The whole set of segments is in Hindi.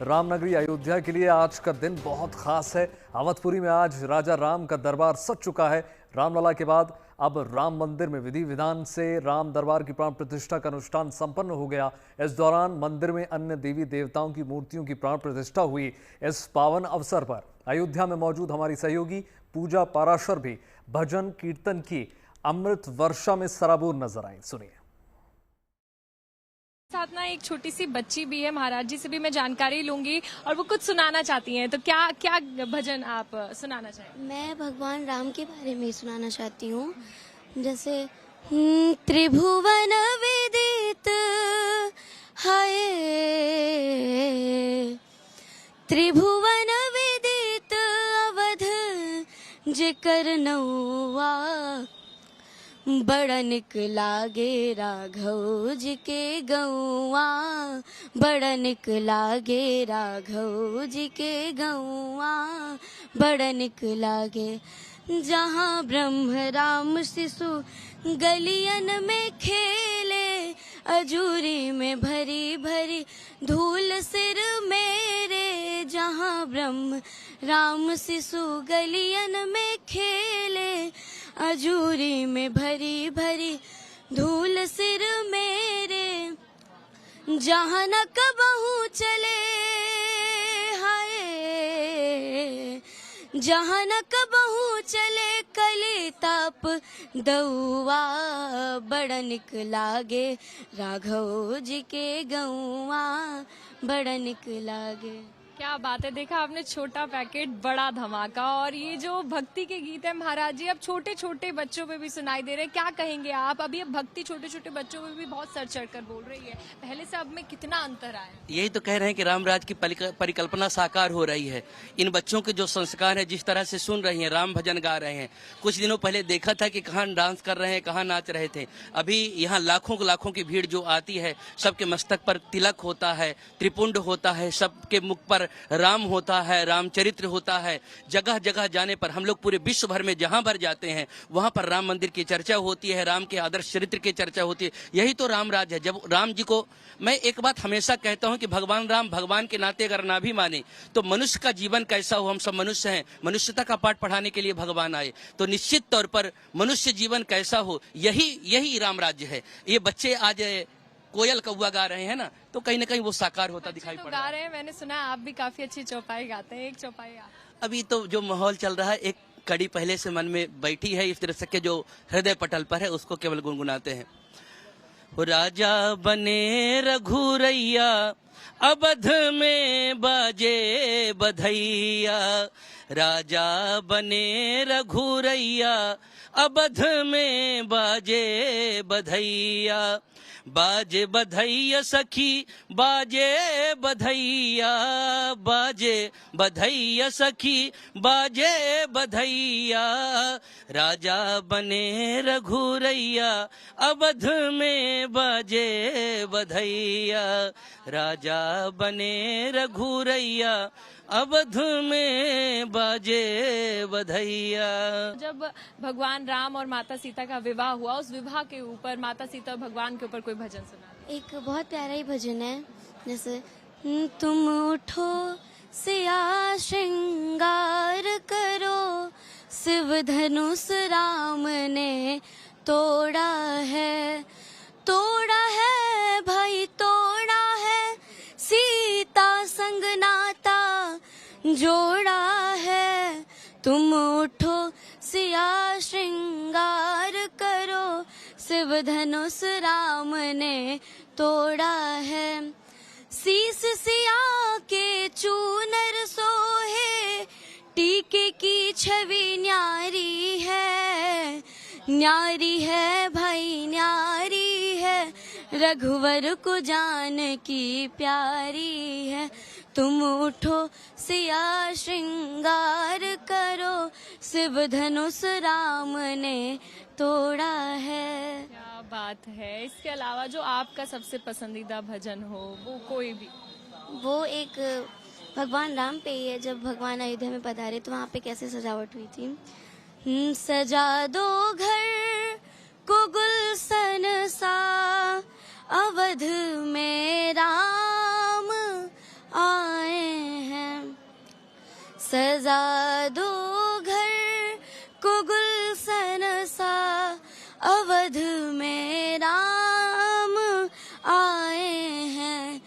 रामनगरी अयोध्या के लिए आज का दिन बहुत खास है। अवधपुरी में आज राजा राम का दरबार सज चुका है। रामलला के बाद अब राम मंदिर में विधि विधान से राम दरबार की प्राण प्रतिष्ठा का अनुष्ठान संपन्न हो गया। इस दौरान मंदिर में अन्य देवी देवताओं की मूर्तियों की प्राण प्रतिष्ठा हुई। इस पावन अवसर पर अयोध्या में मौजूद हमारी सहयोगी पूजा पाराशर भी भजन कीर्तन की अमृत वर्षा में सराबोर नजर आई। सुनिए। साथ ना एक छोटी सी बच्ची भी है, महाराज जी से भी मैं जानकारी लूंगी और वो कुछ सुनाना चाहती हैं। तो क्या क्या भजन आप सुनाना चाहेंगे? मैं भगवान राम के बारे में सुनाना चाहती हूँ। जैसे त्रिभुवन विदित हाय, त्रिभुवन विदित अवध जेकर नौआ, बड़ा निक लागे राघव जी के गौआ, बड़ा निक लागे राघव जी के गौआ, बड़ा निक लागे। जहाँ ब्रह्म राम शिशु गलियन में खेले, अजूरी में भरी भरी धूल सिर मेरे। जहाँ ब्रह्म राम शिशु गलियन में खेले, अजूरी में भरी भरी धूल सिर मेरे। जहाँ न कबहू चले हाय, जहाँ न कबहू चले कली ताप दौआ, बड़ा निक लागे राघव जी के गौआ, बड़ा निक लागे। क्या बात है, देखा आपने, छोटा पैकेट बड़ा धमाका। और ये जो भक्ति के गीत है महाराज जी, अब छोटे छोटे बच्चों पे भी सुनाई दे रहे हैं। क्या कहेंगे आप? अभी अब भक्ति छोटे छोटे बच्चों में भी बहुत सर चढ़ कर बोल रही है, पहले से अब में कितना अंतर आया? यही तो कह रहे हैं कि रामराज की परिकल्पना साकार हो रही है। इन बच्चों के जो संस्कार है, जिस तरह से सुन रही हैं, राम भजन गा रहे हैं। कुछ दिनों पहले देखा था कि कहाँ डांस कर रहे हैं, कहाँ नाच रहे थे। अभी यहाँ लाखों की भीड़ जो आती है, सबके मस्तक पर तिलक होता है, त्रिपुंड होता है, सबके मुख पर राम होता है, रामचरित्र होता है। जगह जगह जाने पर हम लोग पूरे विश्व भर में जहां भर जाते हैं, वहां पर राम मंदिर की चर्चा होती है, राम के आदर्श चरित्र की चर्चा होती है। यही तो रामराज है। जब राम जी को, मैं एक बात हमेशा कहता हूं कि भगवान राम भगवान के नाते अगर ना भी माने तो मनुष्य का जीवन कैसा हो, हम सब मनुष्य हैं, मनुष्यता का पाठ पढ़ाने के लिए भगवान आए, तो निश्चित तौर पर मनुष्य जीवन कैसा हो, यही राम राज्य है। ये बच्चे आज कोयल कौआ गा रहे हैं ना, तो कहीं ना कहीं वो साकार होता दिखाई पड़ रहा है। गा रहे हैं, मैंने सुना आप भी काफी अच्छी चौपाई गाते हैं। एक चौपाई आप। अभी तो जो माहौल चल रहा है, एक कड़ी पहले से मन में बैठी है, इस तरह से के जो हृदय पटल पर है उसको केवल गुनगुनाते हैं। राजा बने रघुरैया, अवध में बाजे बधैया। राजा बने रघुरैया, अवध में बाजे बधैया। बाजे बधैया सखी, बाजे बधैया, बाजे बधैया सखी, बाजे बधैया। राजा बने रघुरैया, अवध में बाजे बधैया। राजा बने रघुरैया, अवध में बाजे बधैया। जब भगवान राम और माता सीता का विवाह हुआ, उस विवाह के ऊपर, माता सीता और भगवान के ऊपर कोई भजन सुना? एक बहुत प्यारा ही भजन है, जैसे तुम उठो सिया श्रृंगार करो, शिव धनुष राम ने तोड़ा है, तोड़ा है भाई तोड़ा है, सीता संग नाता जोड़ा है। तुम उठो सिया श्रृंगार करो, शिव धनुष राम ने तोड़ा है। शीस सिया के चूनर सोहे, टीके की छवि न्यारी है, न्यारी है भाई न्यारी है, रघुवर को जान की प्यारी है। तुम उठो सिया श्रृंगार करो, शिव धनुष राम ने तोड़ा है। क्या बात है। इसके अलावा जो आपका सबसे पसंदीदा भजन हो, वो कोई भी? वो एक भगवान राम पे ही है। जब भगवान अयोध्या में पधारे तो वहाँ पे कैसे सजावट हुई थी। सजा दो घर को गुलशन सा, अवध में राम आए सजा दो घर को गुलशन सा, अवध में राम आए हैं।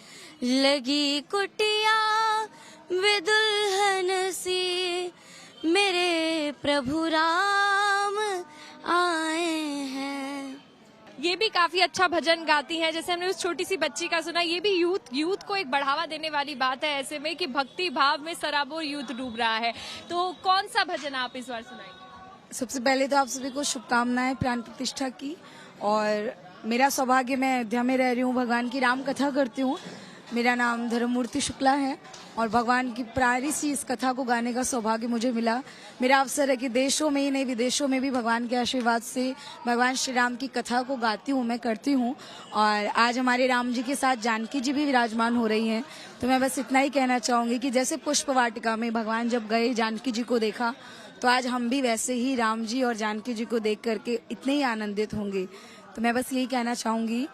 लगी कुटिया वे दुल्हन सी, मेरे प्रभु राम आए हैं। ये भी काफी अच्छा भजन गाती हैं, जैसे हमने उस छोटी सी बच्ची का सुना। ये भी यूथ को एक बढ़ावा देने वाली बात है ऐसे में कि भक्ति भाव में सराबोर यूथ डूब रहा है। तो कौन सा भजन आप इस बार सुनाएंगे? सबसे पहले तो आप सभी को शुभकामनाएं प्राण प्रतिष्ठा की। और मेरा सौभाग्य, मैं अयोध्या में रह रही हूँ, भगवान की राम कथा करती हूँ। मेरा नाम धर्ममूर्ति शुक्ला है और भगवान की प्यारी सी इस कथा को गाने का सौभाग्य मुझे मिला। मेरा अवसर है कि देशों में ही नहीं विदेशों में भी भगवान के आशीर्वाद से भगवान श्री राम की कथा को गाती हूँ, मैं करती हूँ। और आज हमारे राम जी के साथ जानकी जी भी विराजमान हो रही हैं। तो मैं बस इतना ही कहना चाहूँगी कि जैसे पुष्प वाटिका में भगवान जब गए, जानकी जी को देखा, तो आज हम भी वैसे ही राम जी और जानकी जी को देख करके इतने ही आनंदित होंगे। तो मैं बस यही कहना चाहूँगी,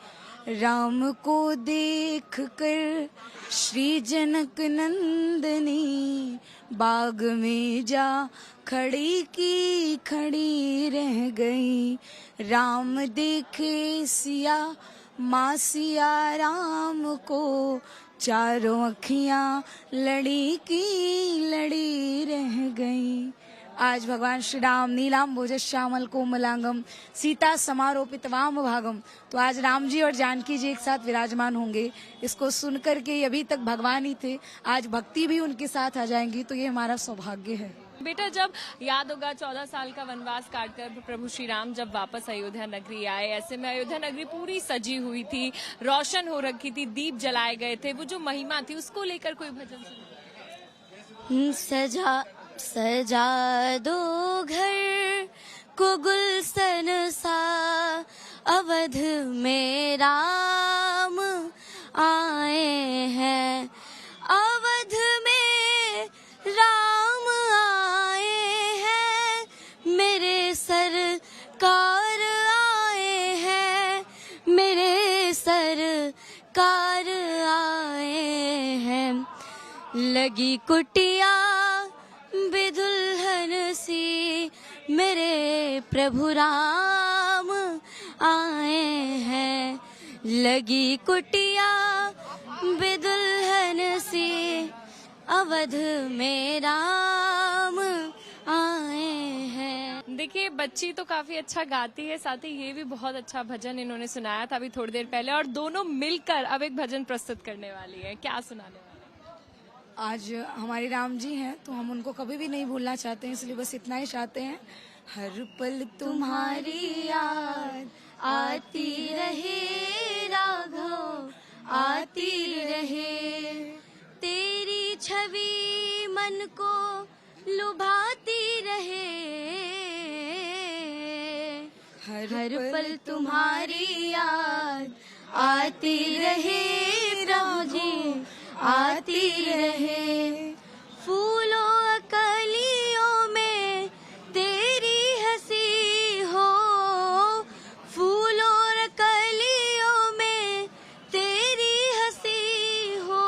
राम को देख कर श्री जनक नंदनी, बाग में जा खड़ी की खड़ी रह गई। राम देखे सिया माँ सिया राम को, चारों अखियाँ लड़ी की लड़ी रह गई। आज भगवान श्री राम नीलाम भोज श्यामल कोमलांगम सीता समारोपित वाम भागम, तो आज राम जी और जानकी जी एक साथ विराजमान होंगे। इसको सुनकर के अभी तक भगवान ही थे, आज भक्ति भी उनके साथ आ जाएंगी, तो ये हमारा सौभाग्य है। बेटा, जब याद होगा 14 साल का वनवास काटकर प्रभु श्री राम जब वापस अयोध्या नगरी आए, ऐसे में अयोध्या नगरी पूरी सजी हुई थी, रोशन हो रखी थी, दीप जलाए गए थे, वो जो महिमा थी उसको लेकर कोई भजन सुना? सजा दो घर को गुलशन सा, अवध में राम आए हैं। अवध में राम आए हैं, मेरे सरकार आए हैं, मेरे सरकार आए हैं। लगी कुटिया दुल्हन सी, मेरे प्रभु राम आए हैं। लगी कुटिया दुल्हन सी, अवध में राम आए हैं। देखिए, बच्ची तो काफी अच्छा गाती है, साथ ही ये भी बहुत अच्छा भजन इन्होंने सुनाया था अभी थोड़ी देर पहले, और दोनों मिलकर अब एक भजन प्रस्तुत करने वाली है। क्या सुनाने वाली? आज हमारे राम जी हैं, तो हम उनको कभी भी नहीं भूलना चाहते हैं, इसलिए बस इतना ही चाहते हैं। हर पल तुम्हारी याद आती रहे राघव, आती रहे। तेरी छवि मन को लुभाती रहे। हर पल तुम्हारी याद आती रहे राम जी, आती रहे। फूलों कलियों में तेरी हंसी हो, फूलों कलियों में तेरी हंसी हो।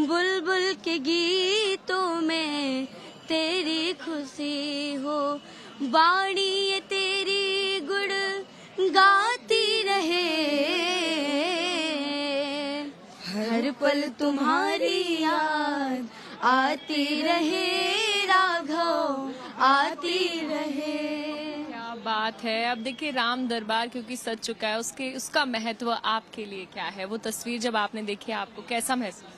बुलबुल के गीतों में तेरी खुशी हो। वाणी ये तेरी गुण गाती रहे। हर पल तुम्हारी याद आती रहे राघव, आती रहे। क्या बात है। अब देखिए, राम दरबार क्योंकि सज चुका है, उसका महत्व आपके लिए क्या है? वो तस्वीर जब आपने देखी, आपको कैसा महसूस?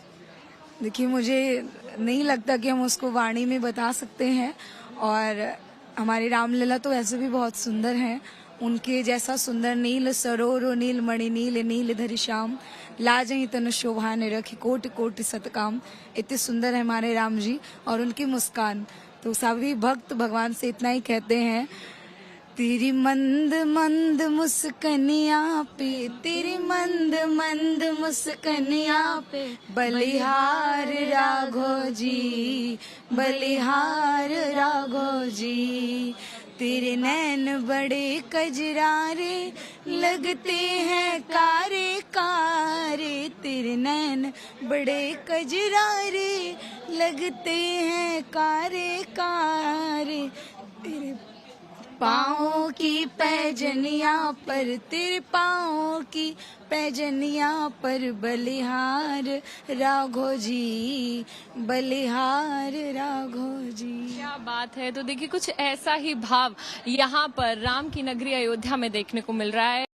देखिए, मुझे नहीं लगता कि हम उसको वाणी में बता सकते हैं, और हमारी रामलीला तो ऐसे भी बहुत सुंदर है। उनके जैसा सुंदर नील सरोरो नील मणि नील नील धरि श्याम, लाजहि तनु शोभा निरखि कोटि कोटि सतकाम। इतने सुंदर है हमारे राम जी और उनकी मुस्कान। तो सभी भक्त भगवान से इतना ही कहते हैं, तेरी मंद मंद मुस्कनिया पे, तेरी मंद मंद मुस्कनिया पे, बलिहार राघव जी, बलिहार राघव जी। तेरे नैन बड़े कजरारे, लगते हैं कारे कारे, तेरे नैन बड़े कजरारे, लगते हैं कारे कारे, तेरे पाँव की पैजनिया पर, तेरे पाँव की पैजनिया पर बलिहार राघो जी, बलिहार राघो जी। क्या बात है। तो देखिए कुछ ऐसा ही भाव यहाँ पर राम की नगरी अयोध्या में देखने को मिल रहा है।